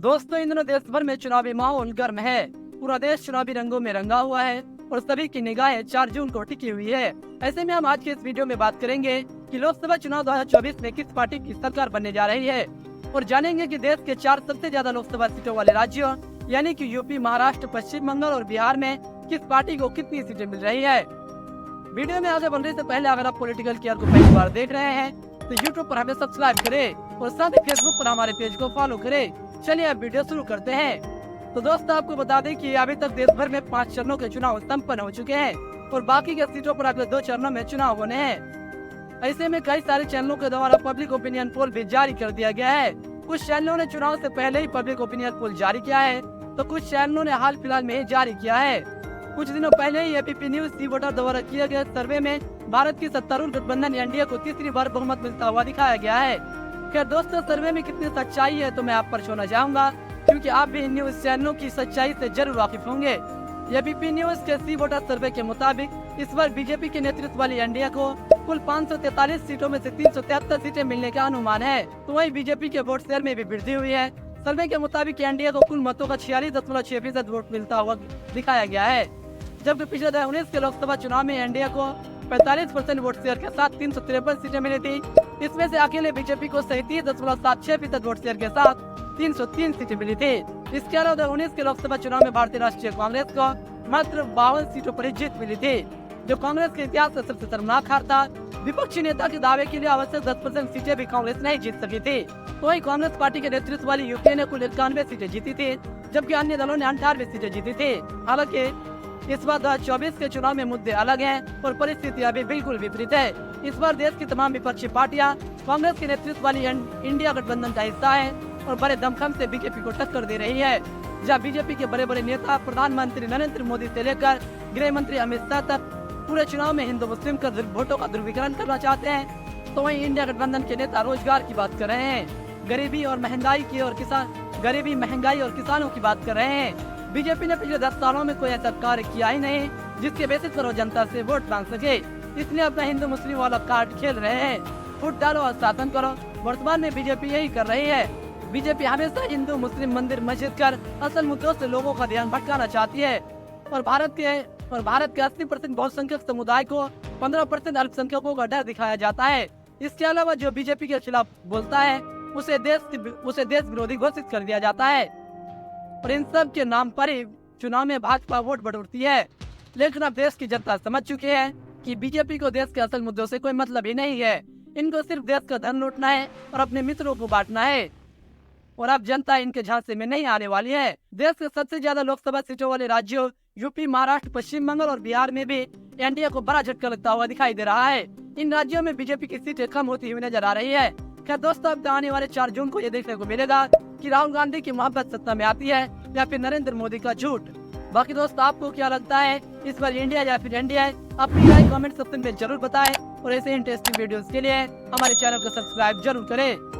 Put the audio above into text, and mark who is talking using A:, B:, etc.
A: दोस्तों, इन दिनों देश भर में चुनावी माहौल गर्म है। पूरा देश चुनावी रंगों में रंगा हुआ है और सभी की निगाहें 4 जून को टिकी हुई है। ऐसे में हम आज के इस वीडियो में बात करेंगे कि लोकसभा चुनाव 2024 में किस पार्टी की सरकार बनने जा रही है और जानेंगे कि देश के 4 सबसे ज्यादा लोकसभा सीटों वाले राज्यों यानी कि यूपी, महाराष्ट्र, पश्चिम बंगाल और बिहार में किस पार्टी को कितनी सीटें मिल रही है। वीडियो में आगे बढ़ने से पहले अगर आप पॉलिटिकल केयर को पहली बार देख रहे हैं तो यूट्यूब पर हमें सब्सक्राइब करें और साथ ही फेसबुक पर हमारे पेज को फॉलो करें। चलिए अब वीडियो शुरू करते हैं। तो दोस्तों, आपको बता दें कि अभी तक देश भर में 5 चरणों के चुनाव संपन्न हो चुके हैं और बाकी के सीटों पर अगले 2 चरणों में चुनाव होने हैं। ऐसे में कई सारे चैनलों के द्वारा पब्लिक ओपिनियन पोल भी जारी कर दिया गया है। कुछ चैनलों ने चुनाव से पहले ही पब्लिक ओपिनियन पोल जारी किया है तो कुछ चैनलों ने हाल फिलहाल में ही जारी किया है। कुछ दिनों पहले ही एबीपी न्यूज सी वोटर द्वारा किए गए सर्वे में भारत की सत्तारूढ़ गठबंधन एनडीए को तीसरी बार बहुमत मिलता हुआ दिखाया गया है। खैर दोस्तों, सर्वे में कितनी सच्चाई है तो मैं आप पर छोड़ना चाहूंगा, क्योंकि आप भी इन न्यूज चैनलों की सच्चाई से जरूर वाकिफ होंगे। एबीपी न्यूज के सी वोटर सर्वे के मुताबिक इस बार बीजेपी के नेतृत्व वाली एनडीए को कुल 543 सीटों में से 373 सीटें मिलने का अनुमान है। तो वहीं बीजेपी के वोट शेयर में भी वृद्धि हुई है। सर्वे के मुताबिक एनडीए को कुल मतों का 46.6% वोट मिलता हुआ दिखाया गया है, जबकि पिछले 2019 के लोकसभा चुनाव में एनडीए को 45% वोट शेयर के साथ 353 सीटें मिली थी। इसमें से अकेले बीजेपी को 37.76% वोट शेयर के साथ 303 सीटें मिली थी। इसके अलावा 2019 के लोकसभा चुनाव में भारतीय राष्ट्रीय कांग्रेस को मात्र 52 सीटों पर जीत मिली थी, जो कांग्रेस के इतिहास का सबसे शर्मनाक हार था। विपक्षी नेता के दावे के लिए आवश्यक 10% सीटें भी कांग्रेस नहीं जीत सकी थी। तो वही कांग्रेस पार्टी के नेतृत्व वाली यूपीए ने कुल 91 सीटें जीती थी, जबकि अन्य दलों ने 98 सीटें जीती थी। हालांकि इस बार 2024 के चुनाव में मुद्दे अलग हैं और परिस्थितियां भी बिल्कुल विपरीत है। इस बार देश की तमाम विपक्षी पार्टियां कांग्रेस के नेतृत्व वाली इंडिया गठबंधन का हिस्सा है और बड़े दमखम से बीजेपी को टक्कर दे रही है। जहां बीजेपी के बड़े बड़े नेता प्रधानमंत्री नरेंद्र मोदी से लेकर गृह मंत्री अमित शाह तक पूरे चुनाव में हिंदू मुस्लिम का वोटों का ध्रुवीकरण करना चाहते हैं, तो वहीं इंडिया गठबंधन के नेता रोजगार की बात कर रहे हैं, गरीबी महंगाई और किसानों की बात कर रहे हैं। बीजेपी ने पिछले 10 सालों में कोई ऐसा कार्य किया ही नहीं जिसके बेसिस पर वो जनता से वोट मांग सके, इसलिए अपना हिंदू मुस्लिम वाला कार्ड खेल रहे हैं। वोट डालो और शासन करो। वर्तमान में बीजेपी यही कर रही है। बीजेपी हमेशा हिंदू मुस्लिम मंदिर मस्जिद कर असल मुद्दों से लोगों का ध्यान भटकाना चाहती है और भारत के 80% बहुसंख्यक समुदाय को 15% अल्पसंख्यकों का डर दिखाया जाता है। इसके अलावा जो बीजेपी के खिलाफ बोलता है उसे देश विरोधी घोषित कर दिया जाता है और इन सब के नाम पर ही चुनाव में भाजपा वोट बटोरती है। लेकिन अब देश की जनता समझ चुकी है कि बीजेपी को देश के असल मुद्दों से कोई मतलब ही नहीं है। इनको सिर्फ देश का धन लूटना है और अपने मित्रों को बांटना है और अब जनता इनके झांसे में नहीं आने वाली है। देश के सबसे ज्यादा लोकसभा सीटों वाले राज्यों यूपी, महाराष्ट्र, पश्चिम बंगाल और बिहार में भी एनडीए को बड़ा झटका लगता हुआ दिखाई दे रहा है। इन राज्यों में बीजेपी की सीटें कम होती हुई नजर आ रही है। खैर दोस्तों, अब आने वाले 4 जून को ये देखने को मिलेगा कि राहुल गांधी की मोहब्बत सत्ता में आती है या फिर नरेंद्र मोदी का झूठ। बाकी दोस्तों, आपको क्या लगता है इस बार इंडिया या फिर एनडीए? अपनी राय कमेंट सेक्शन में जरूर बताएं और ऐसे इंटरेस्टिंग वीडियोस के लिए हमारे चैनल को सब्सक्राइब जरूर करें।